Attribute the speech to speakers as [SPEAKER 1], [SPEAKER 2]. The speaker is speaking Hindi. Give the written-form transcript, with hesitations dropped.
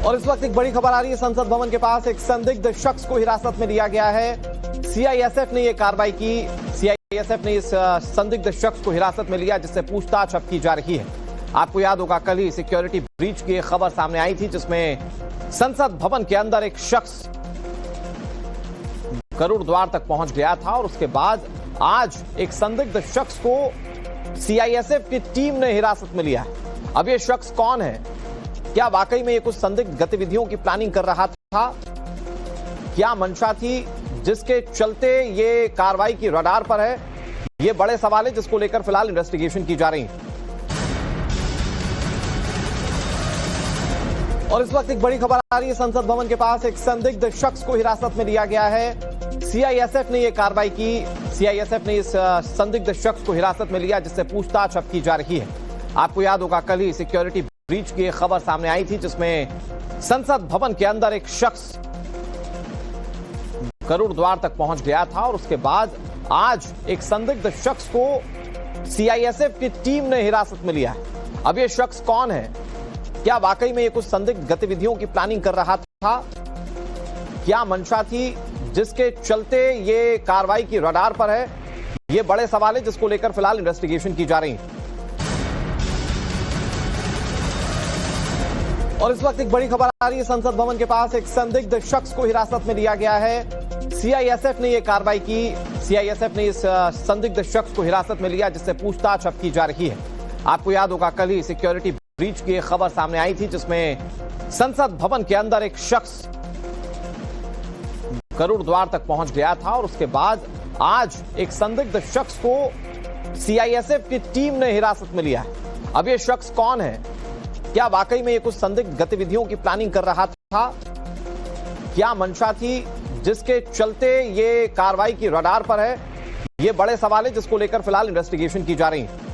[SPEAKER 1] और इस वक्त एक बड़ी खबर आ रही है। संसद भवन के पास एक संदिग्ध शख्स को हिरासत में लिया गया है। सीआईएसएफ ने यह कार्रवाई की। सीआईएसएफ ने इस संदिग्ध शख्स को हिरासत में लिया, जिससे पूछताछ अब की जा रही है। आपको याद होगा, कल ही सिक्योरिटी ब्रीच की एक खबर सामने आई थी, जिसमें संसद भवन के अंदर एक शख्स गरुड़ द्वार तक पहुंच गया था और उसके बाद आज एक संदिग्ध शख्स को सीआईएसएफ की टीम ने हिरासत में लिया है। अब यह शख्स कौन है? क्या वाकई में ये कुछ संदिग्ध गतिविधियों की प्लानिंग कर रहा था? क्या मंशा थी जिसके चलते ये कार्रवाई की रडार पर है? ये बड़े सवाल है, जिसको लेकर फिलहाल इन्वेस्टिगेशन की जा रही है। और इस वक्त एक बड़ी खबर आ रही है। संसद भवन के पास एक संदिग्ध शख्स को हिरासत में लिया गया है। सीआईएसएफ ने यह कार्रवाई की। सीआईएसएफ ने इस संदिग्ध शख्स को हिरासत में लिया, जिससे पूछताछ अब की जा रही है। आपको याद होगा, कल ही सिक्योरिटी ब्रीच की एक खबर सामने आई थी, जिसमें संसद भवन के अंदर एक शख्स गरुड़ द्वार तक पहुंच गया था और उसके बाद आज एक संदिग्ध शख्स को सीआईएसएफ की टीम ने हिरासत में लिया है। अब यह शख्स कौन है? क्या वाकई में ये कुछ संदिग्ध गतिविधियों की प्लानिंग कर रहा था? क्या मंशा थी जिसके चलते ये कार्रवाई की रडार पर है? ये बड़े सवाल है, जिसको लेकर फिलहाल इन्वेस्टिगेशन की जा रही है। और इस वक्त एक बड़ी खबर आ रही है। संसद भवन के पास एक संदिग्ध शख्स को हिरासत में लिया गया है। सीआईएसएफ ने यह कार्रवाई की। सीआईएसएफ ने इस संदिग्ध शख्स को हिरासत में लिया, जिससे पूछताछ अब की जा रही है। आपको याद होगा, कल ही सिक्योरिटी ब्रीच की एक खबर सामने आई थी, जिसमें संसद भवन के अंदर एक शख्स गरुड़ द्वार तक पहुंच गया था और उसके बाद आज एक संदिग्ध शख्स को सीआईएसएफ की टीम ने हिरासत में लिया है। अब यह शख्स कौन है? क्या वाकई में ये कुछ संदिग्ध गतिविधियों की प्लानिंग कर रहा था? क्या मंशा थी जिसके चलते ये कार्रवाई की रडार पर है? ये बड़े सवाल है, जिसको लेकर फिलहाल इन्वेस्टिगेशन की जा रही है।